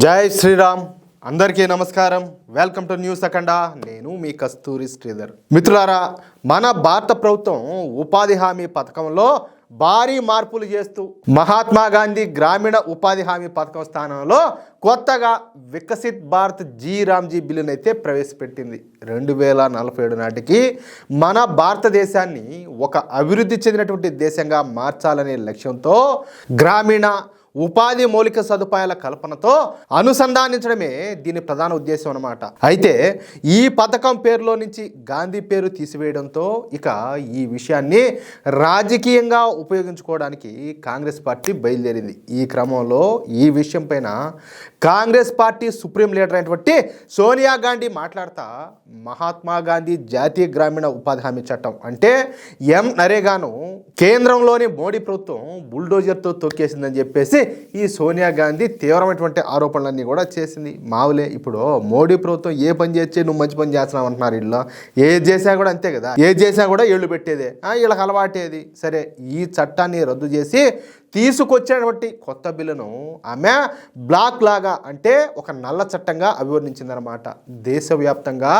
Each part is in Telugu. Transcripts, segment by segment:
జై శ్రీరామ్. అందరికీ నమస్కారం. వెల్కమ్ టు న్యూస్ అఖండ. నేను మీ కస్తూరి శ్రీధర్. మిత్రులారా, మన భారత ప్రభుత్వం ఉపాధి హామీ పథకంలో భారీ మార్పులు చేస్తూ మహాత్మా గాంధీ గ్రామీణ ఉపాధి హామీ పథకం స్థానంలో కొత్తగా వికసిత్ భారత్ రామ్జీ బిల్లును అయితే ప్రవేశపెట్టింది. 2047 నాటికి మన భారతదేశాన్ని ఒక అభివృద్ధి చెందినటువంటి దేశంగా మార్చాలనే లక్ష్యంతో గ్రామీణ ఉపాధి మౌలిక సదుపాయాల కల్పనతో అనుసంధానించడమే దీని ప్రధాన ఉద్దేశం అన్నమాట. అయితే ఈ పథకం పేరులో నుంచి గాంధీ పేరు తీసివేయడంతో ఇక ఈ విషయాన్ని రాజకీయంగా ఉపయోగించుకోవడానికి కాంగ్రెస్ పార్టీ బయలుదేరింది. ఈ క్రమంలో ఈ విషయం పైన కాంగ్రెస్ పార్టీ సుప్రీం లీడర్ అయినటువంటి సోనియా గాంధీ మాట్లాడుతూ మహాత్మా గాంధీ జాతీయ గ్రామీణ ఉపాధి హామీ చట్టం అంటే నరేగాను కేంద్రంలోని మోడీ ప్రభుత్వం బుల్డోజర్తో తొక్కేసిందని చెప్పేసి ఈ సోనియా గాంధీ తీవ్రమైనటువంటి ఆరోపణలన్నీ కూడా చేసింది. మావులే, ఇప్పుడు మోడీ ప్రభుత్వం ఏ పని చేస్తే నువ్వు మంచి పని చేస్తున్నావు అంటున్నారు. వీళ్ళు ఏది చేసినా కూడా అంతే కదా, ఏది చేసినా కూడా ఏళ్ళు పెట్టేదే, వీళ్ళకి అలవాటేది. సరే, ఈ చట్టాన్ని రద్దు చేసి తీసుకొచ్చినటువంటి కొత్త బిల్లును ఆమె బ్లాక్ లాగా అంటే ఒక నల్ల చట్టంగా అభివర్ణించిందనమాట. దేశవ్యాప్తంగా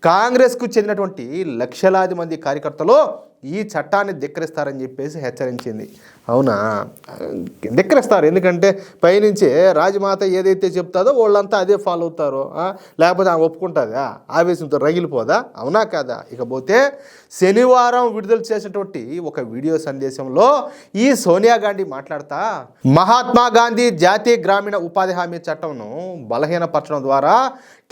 కాంగ్రెస్కు చెందినటువంటి లక్షలాది మంది కార్యకర్తలు ఈ చట్టాన్ని ధిక్కరిస్తారని చెప్పేసి హెచ్చరించింది. అవునా, ధిక్కరిస్తారు. ఎందుకంటే పైనుంచే రాజమాత ఏదైతే చెప్తాదో వాళ్ళంతా అదే ఫాలో అవుతారో, లేకపోతే ఆమె ఒప్పుకుంటుందా? ఆవేశంతో రగిలిపోదా? అవునా కాదా? ఇకపోతే శనివారం విడుదల చేసినటువంటి ఒక వీడియో సందేశంలో ఈ సోనియా గాంధీ మాట్లాడుతా మహాత్మా గాంధీ జాతీయ గ్రామీణ ఉపాధి హామీ చట్టంను బలహీనపరచడం ద్వారా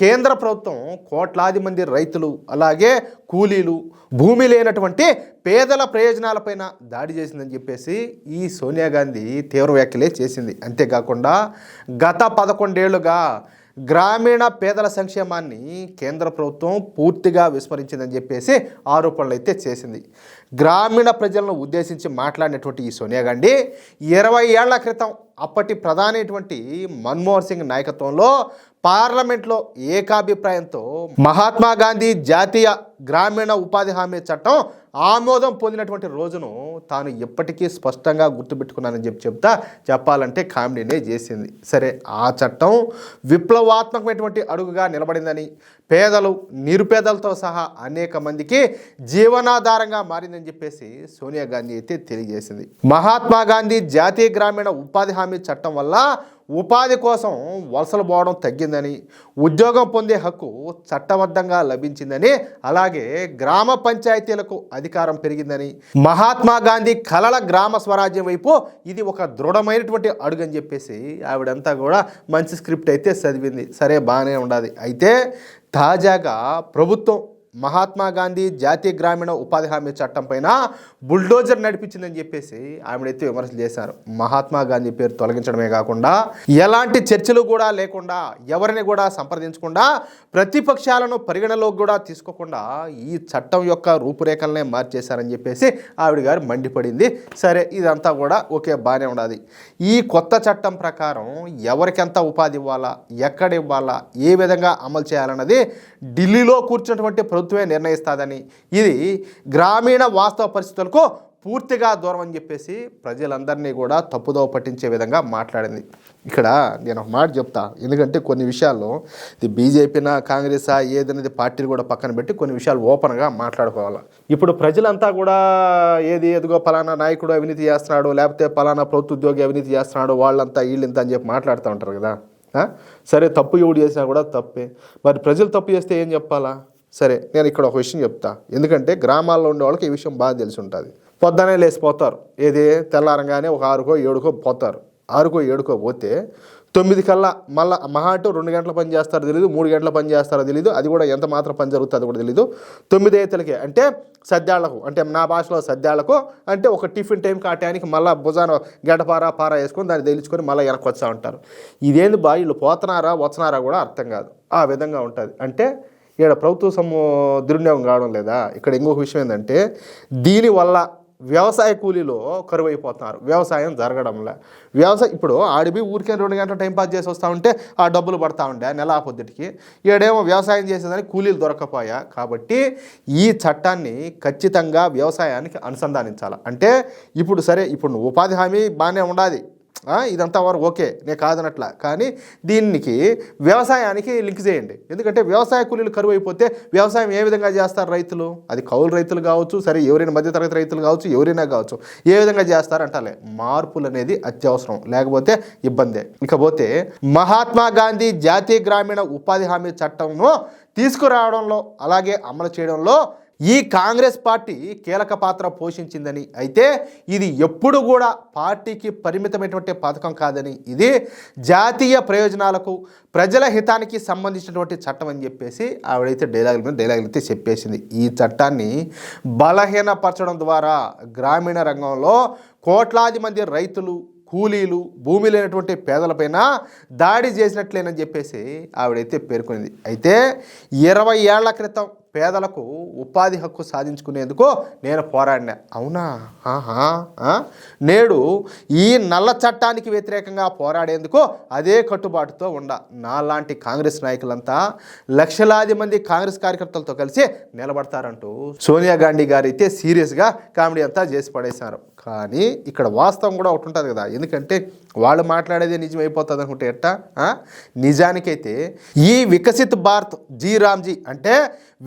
కేంద్ర ప్రభుత్వం కోట్లాది మంది రైతులు అలాగే కూలీలు భూమి లేనటువంటి పేదల ప్రయోజనాలపైన దాడి చేసిందని చెప్పేసి ఈ సోనియా గాంధీ తీవ్ర వ్యాఖ్యలే చేసింది. అంతేకాకుండా గత 11 ఏళ్లుగా గ్రామీణ పేదల సంక్షేమాన్ని కేంద్ర ప్రభుత్వం పూర్తిగా విస్మరించిందని చెప్పేసి ఆరోపణలు అయితే చేసింది. గ్రామీణ ప్రజలను ఉద్దేశించి మాట్లాడినటువంటి ఈ సోనియా గాంధీ 20 ఏళ్ల క్రితం అప్పటి ప్రధాని అయినటువంటి మన్మోహన్ సింగ్ నాయకత్వంలో పార్లమెంట్లో ఏకాభిప్రాయంతో మహాత్మా గాంధీ జాతీయ గ్రామీణ ఉపాధి హామీ చట్టం ఆమోదం పొందినటువంటి రోజును తాను ఎప్పటికీ స్పష్టంగా గుర్తుపెట్టుకున్నానని చెప్పాలంటే కామెడీనే చేసింది. సరే, ఆ చట్టం విప్లవాత్మకమైనటువంటి అడుగుగా నిలబడిందని, పేదలు నిరుపేదలతో సహా అనేక మందికి జీవనాధారంగా మారిందని చెప్పేసి సోనియా గాంధీ అయితే తెలియజేసింది. మహాత్మా గాంధీ జాతీయ గ్రామీణ ఉపాధి హామీ చట్టం వల్ల ఉపాధి కోసం వలసలు పోవడం తగ్గిందని, ఉద్యోగం పొందే హక్కు చట్టబద్ధంగా లభించిందని, అలాగే గ్రామ పంచాయతీలకు అధికారం పెరిగిందని, మహాత్మా గాంధీ కలల గ్రామ స్వరాజ్యం వైపు ఇది ఒక దృఢమైనటువంటి అడుగు అని చెప్పేసి ఆవిడంతా కూడా మంచి స్క్రిప్ట్ అయితే చదివింది. సరే, బాగానే ఉండాలి. అయితే తాజాగా ప్రభుత్వం మహాత్మా గాంధీ జాతీయ గ్రామీణ ఉపాధి హామీ చట్టం పైన బుల్డోజర్ నడిపించిందని చెప్పేసి ఆవిడైతే విమర్శలు చేశారు. మహాత్మా గాంధీ పేరు తొలగించడమే కాకుండా ఎలాంటి చర్చలు కూడా లేకుండా, ఎవరిని కూడా సంప్రదించకుండా, ప్రతిపక్షాలను పరిగణలోకి కూడా తీసుకోకుండా ఈ చట్టం యొక్క రూపురేఖలనే మార్చేశారని చెప్పేసి ఆవిడ గారు మండిపడింది. సరే, ఇదంతా కూడా ఓకే, బాగానే ఉండాలి. ఈ కొత్త చట్టం ప్రకారం ఎవరికెంత ఉపాధి ఇవ్వాలా, ఎక్కడ ఇవ్వాలా, ఏ విధంగా అమలు చేయాలన్నది ఢిల్లీలో కూర్చున్నటువంటి ప్రభుత్వమే నిర్ణయిస్తుందని, ఇది గ్రామీణ వాస్తవ పరిస్థితులకు పూర్తిగా దూరం అని చెప్పేసి ప్రజలందరినీ కూడా తప్పుదోవ పట్టించే విధంగా మాట్లాడింది. ఇక్కడ నేను ఒక మాట చెప్తా, ఎందుకంటే కొన్ని విషయాల్లో ఇది బీజేపీనా కాంగ్రెసా ఏదనేది పార్టీలు కూడా పక్కన పెట్టి కొన్ని విషయాలు ఓపెన్గా మాట్లాడుకోవాలి. ఇప్పుడు ప్రజలంతా కూడా ఎదుగో పలానా నాయకుడు అవినీతి చేస్తున్నాడు, లేకపోతే పలానా ప్రభుత్వ ఉద్యోగి అవినీతి చేస్తున్నాడు, వాళ్ళంతా వీళ్ళంతా అని చెప్పి మాట్లాడుతూ ఉంటారు కదా. సరే, తప్పు ఎవడు చేసినా కూడా తప్పే. మరి ప్రజలు తప్పు చేస్తే ఏం చెప్పాలా? సరే, నేను ఇక్కడ ఒక విషయం చెప్తా, ఎందుకంటే గ్రామాల్లో ఉండే వాళ్ళకి ఈ విషయం బాగా తెలిసి ఉంటుంది. పొద్దునే లేచిపోతారు, ఏది తెల్లారంగానే ఒక 6కో 7కో పోతారు. 6కో 7కో పోతే 9 కల్లా మళ్ళీ మహా అంటూ 2 గంటల పని చేస్తారో తెలియదు, 3 గంటల పని చేస్తారో తెలియదు, అది కూడా ఎంత మాత్రం పని జరుగుతుందో కూడా తెలియదు. 9 ఐదులకే అంటే సద్యాళ్లకు, అంటే నా భాషలో సద్యాళ్లకు అంటే ఒక టిఫిన్ టైంకి ఆ టైంకి మళ్ళీ భుజాన పార వేసుకొని దాన్ని తెలుసుకొని మళ్ళీ వెనక్కి వస్తూ ఉంటారు. ఇదేంది బా, వీళ్ళు పోతున్నారా వస్తున్నారా కూడా అర్థం కాదు. ఆ విధంగా ఉంటుంది. అంటే ఇక్కడ ప్రభుత్వ దుర్వినియోగం కావడం లేదా? ఇక్కడ ఇంకొక విషయం ఏంటంటే దీనివల్ల వ్యవసాయ కూలీలో కరువు అయిపోతున్నారు, వ్యవసాయం జరగడంలే. ఇప్పుడు ఆడిపి ఊరికే 2 గంటల టైంపాస్ చేసి వస్తూ ఉంటే ఆ డబ్బులు పడతా ఉండే నెల పొద్దుటికి. ఈడేమో వ్యవసాయం చేసేదానికి కూలీలు దొరకపోయా. కాబట్టి ఈ చట్టాన్ని ఖచ్చితంగా వ్యవసాయానికి అనుసంధానించాలి. అంటే ఇప్పుడు సరే, ఇప్పుడు ఉపాధి హామీ బాగానే ఉండాలి, ఇదంతా వరకు ఓకే, నేను కాదనట్లా, కానీ దీనికి వ్యవసాయానికి లింక్ చేయండి. ఎందుకంటే వ్యవసాయ కూలీలు కరువు అయిపోతే వ్యవసాయం ఏ విధంగా చేస్తారు రైతులు? అది కౌలు రైతులు కావచ్చు, సరే ఎవరైనా మధ్యతరగతి రైతులు కావచ్చు, ఎవరైనా కావచ్చు, ఏ విధంగా చేస్తారంటాలే. మార్పులు అనేది అత్యవసరం, లేకపోతే ఇబ్బందే. ఇకపోతే మహాత్మా గాంధీ జాతీయ గ్రామీణ ఉపాధి హామీ చట్టంను తీసుకురావడంలో అలాగే అమలు చేయడంలో ఈ కాంగ్రెస్ పార్టీ కీలక పాత్ర పోషించిందని, అయితే ఇది ఎప్పుడు కూడా పార్టీకి పరిమితమైనటువంటి పథకం కాదని, ఇది జాతీయ ప్రయోజనాలకు ప్రజల హితానికి సంబంధించినటువంటి చట్టం అని చెప్పేసి ఆవిడైతే డైలాగులు అయితే చెప్పేసింది. ఈ చట్టాన్ని బలహీనపరచడం ద్వారా గ్రామీణ రంగంలో కోట్లాది మంది రైతులు, కూలీలు, భూమి లేనటువంటి పేదలపైన దాడి చేసినట్లేనని చెప్పేసి ఆవిడైతే పేర్కొంది. అయితే 20 ఏళ్ల క్రితం పేదలకు ఉపాధి హక్కు సాధించుకునేందుకు నేను పోరాడినా. అవునా? నేడు ఈ నల్ల చట్టానికి వ్యతిరేకంగా పోరాడేందుకు అదే కట్టుబాటుతో నాలాంటి కాంగ్రెస్ నాయకులంతా లక్షలాది మంది కాంగ్రెస్ కార్యకర్తలతో కలిసి నిలబడతారంటూ సోనియా గాంధీ గారు అయితే సీరియస్గా కామెడీ అంతా చేసి పడేశారు. కానీ ఇక్కడ వాస్తవం కూడా ఒకటి ఉంటుంది కదా, ఎందుకంటే వాళ్ళు మాట్లాడేది నిజమైపోతుంది అనుకుంటే ఎట్టా? నిజానికైతే ఈ వికసిత్ భారత్ రామ్జీ అంటే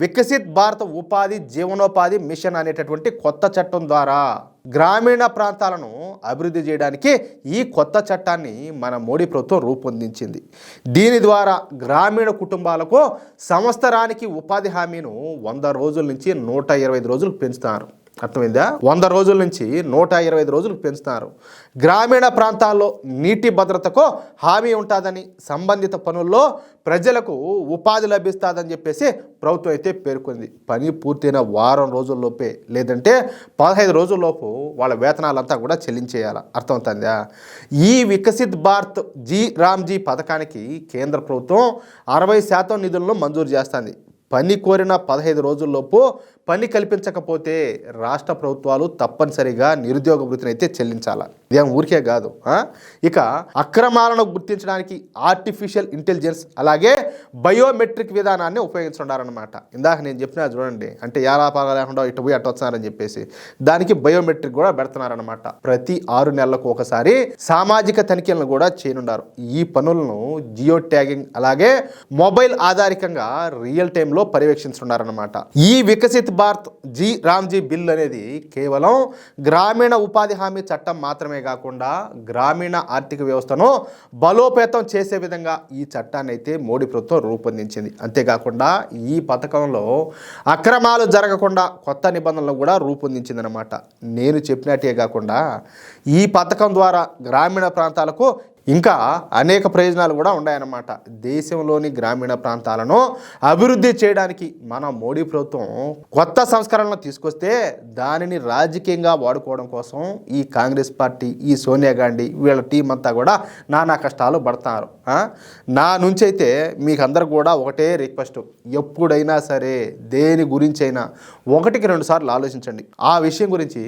వికసిత్ భారత్ ఉపాధి జీవనోపాధి మిషన్ అనేటటువంటి కొత్త చట్టం ద్వారా గ్రామీణ ప్రాంతాలను అభివృద్ధి చేయడానికి ఈ కొత్త చట్టాన్ని మన మోడీ ప్రభుత్వం రూపొందించింది. దీని ద్వారా గ్రామీణ కుటుంబాలకు సంవత్సరానికి ఉపాధి హామీను 100 రోజుల నుంచి 125 రోజులకు పెంచుతారు. అర్థమైందా? 100 రోజుల నుంచి 125 రోజులకు పెంచుతున్నారు. గ్రామీణ ప్రాంతాల్లో నీటి భద్రతకు హామీ ఉంటుందని, సంబంధిత పనుల్లో ప్రజలకు ఉపాధి లభిస్తుందని చెప్పేసి ప్రభుత్వం అయితే పేర్కొంది. పని పూర్తయిన వారం రోజుల్లోపే లేదంటే 15 రోజుల్లోపు వాళ్ళ వేతనాలంతా కూడా చెల్లించేయాలి. అర్థమవుతుందా? ఈ వికసిత్ భారత్ రామ్జీ పథకానికి కేంద్ర ప్రభుత్వం 60% నిధులను మంజూరు చేస్తుంది. పని కోరిన 15 రోజుల్లోపు పని కల్పించకపోతే రాష్ట్ర ప్రభుత్వాలు తప్పనిసరిగా నిరుద్యోగ వృత్తిని అయితే చెల్లించాలి. ఇదేం ఊరికే కాదు. ఇక అక్రమాలను గుర్తించడానికి ఆర్టిఫిషియల్ ఇంటెలిజెన్స్ అలాగే బయోమెట్రిక్ విధానాన్ని ఉపయోగిస్తున్నారనమాట. ఇందాక నేను చెప్పినా చూడండి, అంటే యారాపాగా లేకుండా ఇటు పోయి అటు వస్తున్నారని చెప్పేసి దానికి బయోమెట్రిక్ కూడా పెడుతున్నారనమాట. ప్రతి 6 నెలలకు ఒకసారి సామాజిక తనిఖీలను కూడా చేయనున్నారు. ఈ పనులను జియో ట్యాగింగ్ అలాగే మొబైల్ ఆధారికంగా రియల్ టైంలో పర్యవేక్షిస్తున్నారనమాట. ఈ వికసిత్ భారత్ రామ్జీ బిల్ అనేది కేవలం గ్రామీణ ఉపాధి హామీ చట్టం మాత్రమే కాకుండా గ్రామీణ ఆర్థిక వ్యవస్థను బలోపేతం చేసే విధంగా ఈ చట్టాన్ని అయితే మోడీ ప్రభుత్వం రూపొందించింది. అంతేకాకుండా ఈ పథకంలో అక్రమాలు జరగకుండా కొత్త నిబంధనలు కూడా రూపొందించిందనమాట. నేను చెప్పినట్టే కాకుండా ఈ పథకం ద్వారా గ్రామీణ ప్రాంతాలకు ఇంకా అనేక ప్రయోజనాలు కూడా ఉన్నాయన్నమాట. దేశంలోని గ్రామీణ ప్రాంతాలను అభివృద్ధి చేయడానికి మన మోడీ ప్రభుత్వం కొత్త సంస్కరణలు తీసుకొస్తే దానిని రాజకీయంగా వాడుకోవడం కోసం ఈ కాంగ్రెస్ పార్టీ, ఈ సోనియా గాంధీ వీళ్ళ టీం అంతా కూడా నానా కష్టాలు పడతారు. నా నుంచి అయితే మీకు అందరు కూడా ఒకటే రిక్వెస్ట్, ఎప్పుడైనా సరే దేని గురించి అయినా 1-2 సార్లు ఆలోచించండి. ఆ విషయం గురించి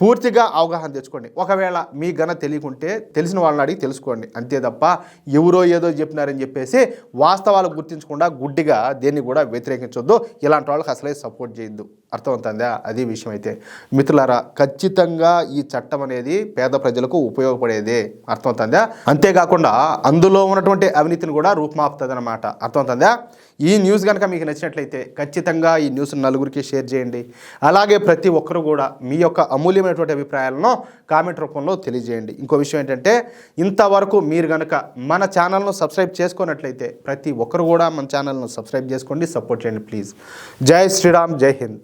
పూర్తిగా అవగాహన తెచ్చుకోండి. ఒకవేళ మీ గన తెలియకుంటే తెలిసిన వాళ్ళని అడిగి తెలుసుకోండి. అంతే తప్ప ఎవరో ఏదో చెప్పినారని చెప్పేసి వాస్తవాలు గుర్తించకుండా గుడ్డిగా దేన్ని కూడా వ్యతిరేకించొద్దు. ఇలాంటి వాళ్ళకి అసలే సపోర్ట్ చేయొద్దు. అర్థమవుతుందా? అదే విషయం. అయితే మిత్రులారా, ఖచ్చితంగా ఈ చట్టం అనేది పేద ప్రజలకు ఉపయోగపడేదే. అర్థమవుతుందా? అంతేకాకుండా అందులో ఉన్నటువంటి అవినీతిని కూడా రూపుమాపుతుంది అనమాట. అర్థమవుతుందా? ఈ న్యూస్ కనుక మీకు నచ్చినట్లయితే ఖచ్చితంగా ఈ న్యూస్ నలుగురికి షేర్ చేయండి. అలాగే ప్రతి ఒక్కరు కూడా మీ యొక్క అమూల్యమైనటువంటి అభిప్రాయాలను కామెంట్ రూపంలో తెలియజేయండి. ఇంకో విషయం ఏంటంటే, ఇంతవరకు మీరు కనుక మన ఛానల్ను సబ్స్క్రైబ్ చేసుకున్నట్లయితే ప్రతి ఒక్కరు కూడా మన ఛానల్ను సబ్స్క్రైబ్ చేసుకోండి, సపోర్ట్ చేయండి ప్లీజ్. జై శ్రీరామ్, జై హింద్.